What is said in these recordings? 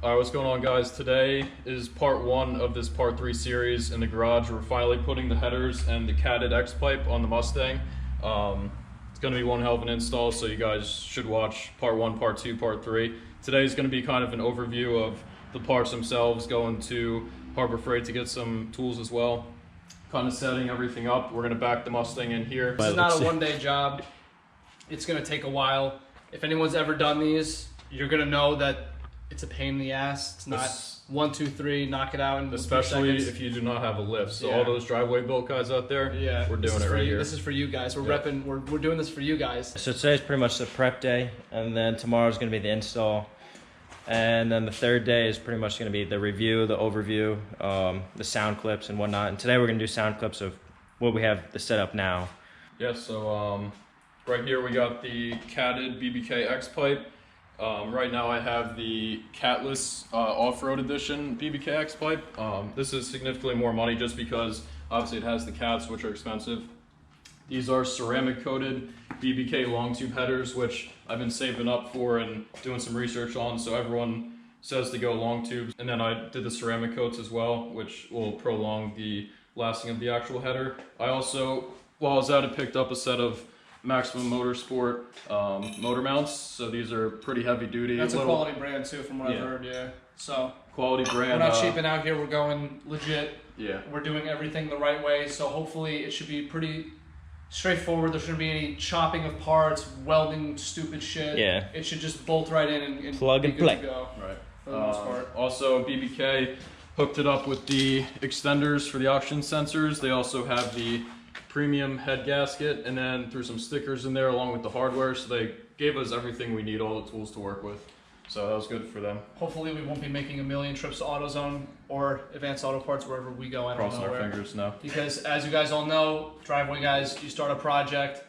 Alright, what's going on, guys? Today is part 1 of this part 3 series in the garage. We're finally putting the headers and the catted X-pipe on the Mustang. It's going to be one hell of an install, so you guys should watch part 1, part 2, part 3. Today is going to be kind of an overview of the parts themselves, going to Harbor Freight to get some tools as well, kind of setting everything up. We're going to back the Mustang in here. This is not a one-day job. It's going to take a while. If anyone's ever done these, you're going to know that it's a pain in the ass. It's not 1, 2, 3, knock it out in especially 3 seconds. if you do not have a lift. So all those driveway built guys out there, we're doing it right here. This is for you guys. We're repping. We're doing this for you guys. So today's pretty much the prep day, and then tomorrow's going to be the install, and then the third day is pretty much going to be the review, the overview, the sound clips and whatnot. And today we're going to do sound clips of what we have the setup now. Yeah. So right here we got the catted BBK X-pipe. Right now I have the catless off-road edition BBK X-pipe. This is significantly more money just because obviously it has the cats, which are expensive. These are ceramic coated BBK Long Tube Headers, which I've been saving up for and doing some research on. So everyone says to go long tubes. And then I did the ceramic coats as well, which will prolong the lasting of the actual header. I also, while I was out, I picked up a set of Maximum Motorsport Motor Mounts. So these are pretty heavy duty. That's a quality brand too, from what I've heard. Yeah. So quality brand. We're not cheaping out here. We're going legit. Yeah. We're doing everything the right way. So hopefully it should be pretty straightforward. There shouldn't be any chopping of parts, welding stupid shit. Yeah. It should just bolt right in and plug and play. Go, right. For the most part. Also, BBK hooked it up with the extenders for the oxygen sensors. They also have the premium head gasket, and then threw some stickers in there along with the hardware, so they gave us everything we need, all the tools to work with. So that was good for them. Hopefully we won't be making a million trips to AutoZone or Advanced Auto Parts wherever we go. I don't know Crossing our fingers now. Because as you guys all know, driveway guys, you start a project,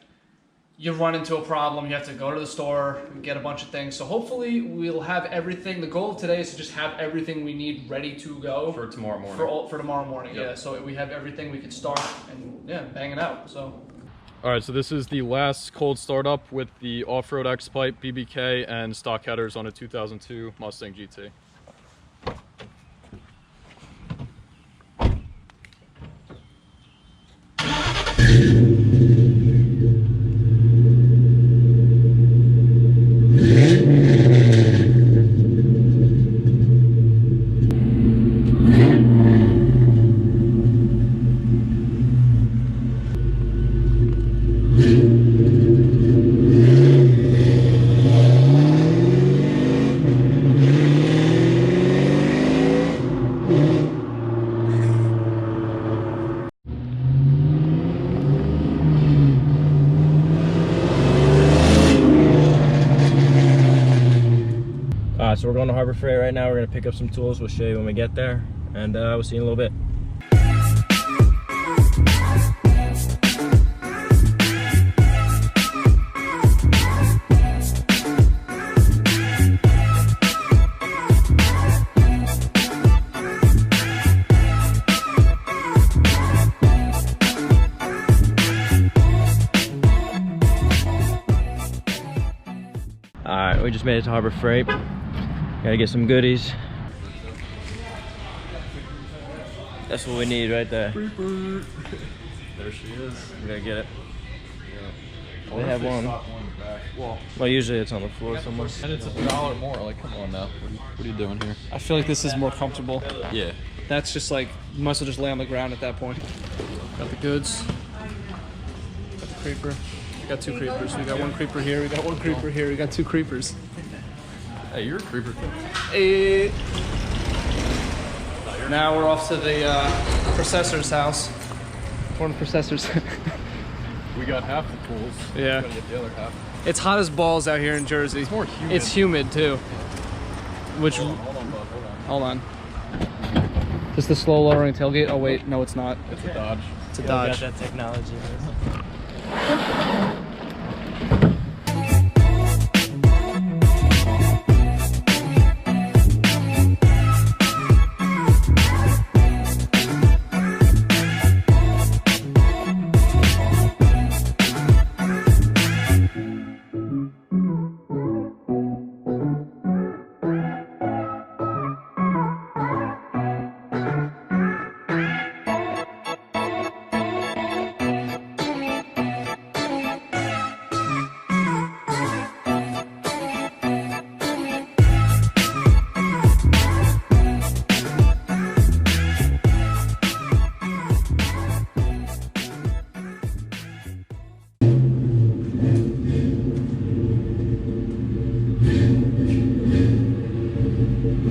you run into a problem, you have to go to the store and get a bunch of things. So hopefully we'll have everything. The goal of today is to just have everything we need ready to go for tomorrow morning. For tomorrow morning, yeah. So we have everything we can start and bang it out. So. All right, so this is the last cold startup with the off-road X-pipe, BBK, and stock headers on a 2002 Mustang GT. So we're going to Harbor Freight right now. We're going to pick up some tools. We'll show you when we get there, and we'll see you in a little bit. All right, we just made it to Harbor Freight. Gotta get some goodies. That's what we need right there. There she is. We gotta get it. Yeah. They have one. Well, usually it's on the floor somewhere. And it's $1 more. Like, come on now. What are you doing here? I feel like this is more comfortable. Yeah. That's just like, you must have just lay on the ground at that point. Got the goods. Got the creeper. We got 2 creepers. We got 1 creeper here. We got 1 creeper here. We got 2 creepers. Hey, you're a creeper too. Hey. Now we're off to the processor's house. One processor's. We got half the tools. Yeah. We gotta get the other half. It's hot as balls out here in Jersey. It's more humid. It's humid too. Which? Hold on, bud. Hold on. Just the slow lowering tailgate. Oh wait, no, it's not. It's a Dodge. It's a Dodge. Got that technology.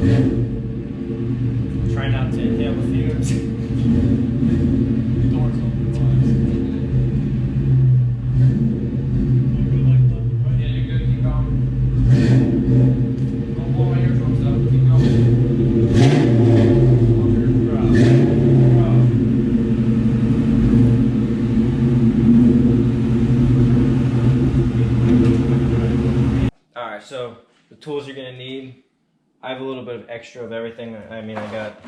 Try not to inhale the fumes. Doors open. Yeah, you're good. Keep going. Don't blow my eardrums out. Keep going. Alright, so the tools you're going to need, I have a little bit of extra of everything. I mean, I got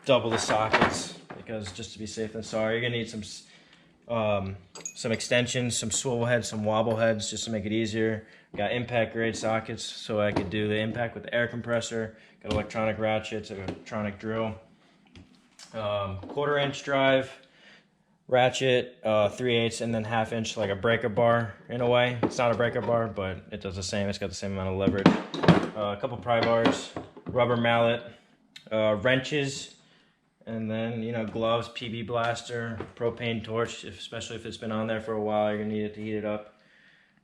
double the sockets because just to be safe than sorry. You're going to need some extensions, some swivel heads, some wobble heads just to make it easier. Got impact grade sockets so I could do the impact with the air compressor. Got electronic ratchets, electronic drill. 1/4 inch drive ratchet, 3/8, and then 1/2 inch like a breaker bar in a way. It's not a breaker bar, but it does the same. It's got the same amount of leverage. A couple pry bars, rubber mallet, wrenches, and then, you know, gloves, PB blaster, propane torch, especially if it's been on there for a while, you're gonna need it to heat it up.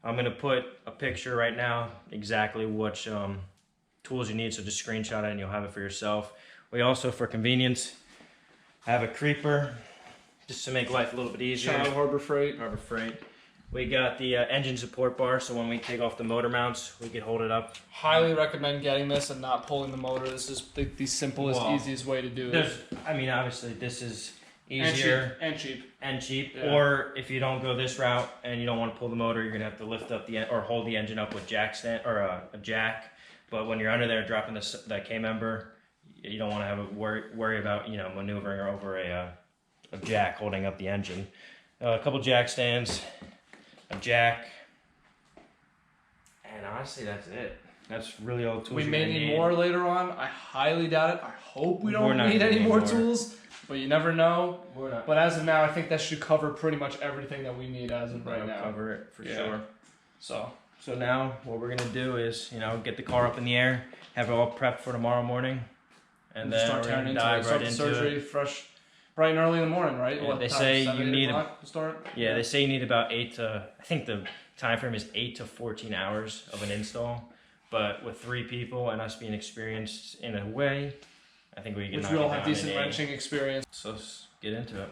I'm gonna put a picture right now, exactly which tools you need, so just screenshot it and you'll have it for yourself. We also, for convenience, have a creeper, just to make life a little bit easier. Shout out Harbor Freight. Harbor Freight. We got the engine support bar, so when we take off the motor mounts, we can hold it up. Highly recommend getting this and not pulling the motor. This is the simplest, easiest way to do it. I mean, obviously, this is easier and cheap. Yeah. Or if you don't go this route and you don't want to pull the motor, you're gonna have to lift up or hold the engine up with jack stand or a jack. But when you're under there dropping the K member, you don't want to have a worry about, you know, maneuvering over a jack holding up the engine. A couple jack stands, a jack, and honestly that's it. That's really all the tools we may need more later on. I highly doubt it. I hope we don't need any more tools, but you never know. But as of now, I think that should cover pretty much everything that we need as of right now. Cover it for sure. So now what we're gonna do is, you know, get the car up in the air, have it all prepped for tomorrow morning, and then start we're tearing gonna into dive it. Start right the into surgery it. fresh, bright and early in the morning, right? Yeah, What they time? say 7, you 8 need o'clock to start. Yeah, they say you need about 8 to, I think the time frame is 8 to 14 hours of an install. But with 3 people and us being experienced in a way, I think we can Which knock we all it have down decent in 8. wrenching experience. So let's get into it.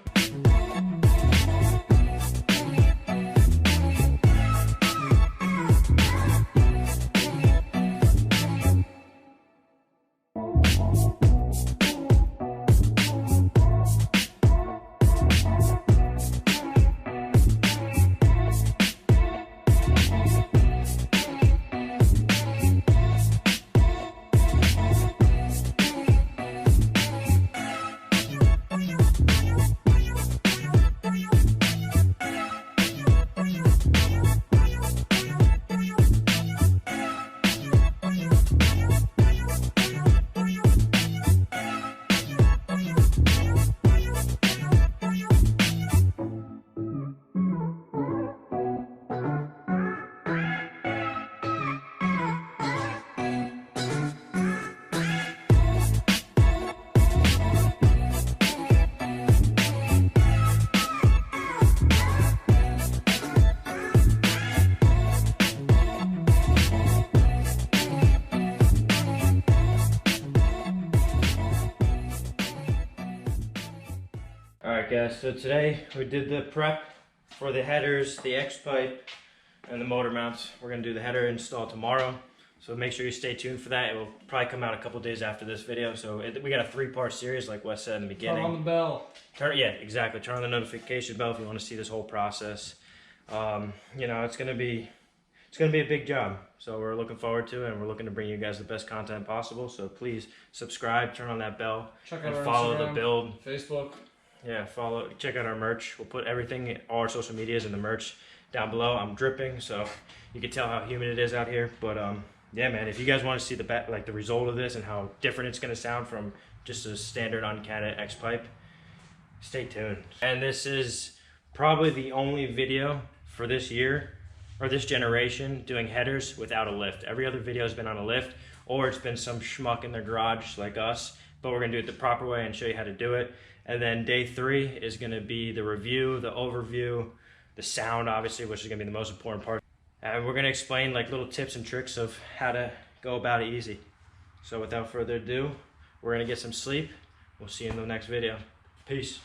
Alright guys, so today we did the prep for the headers, the X-pipe, and the motor mounts. We're going to do the header install tomorrow, so make sure you stay tuned for that. It will probably come out a couple days after this video. So we got a 3-part series like Wes said in the beginning. Turn on the bell. Yeah, exactly. Turn on the notification bell if you want to see this whole process. You know, it's gonna be a big job. So we're looking forward to it, and we're looking to bring you guys the best content possible. So please subscribe, turn on that bell, Check out and our follow Instagram, the build. Facebook. Yeah, check out our merch. We'll put everything, all our social medias and the merch down below. I'm dripping, so you can tell how humid it is out here. But yeah, man, if you guys want to see the result of this and how different it's gonna sound from just a standard uncanted X-pipe, stay tuned. And this is probably the only video for this year or this generation doing headers without a lift. Every other video has been on a lift, or it's been some schmuck in their garage like us, but we're gonna do it the proper way and show you how to do it. And then day 3 is gonna be the review, the overview, the sound obviously, which is gonna be the most important part. And we're gonna explain like little tips and tricks of how to go about it easy. So without further ado, we're gonna get some sleep. We'll see you in the next video. Peace.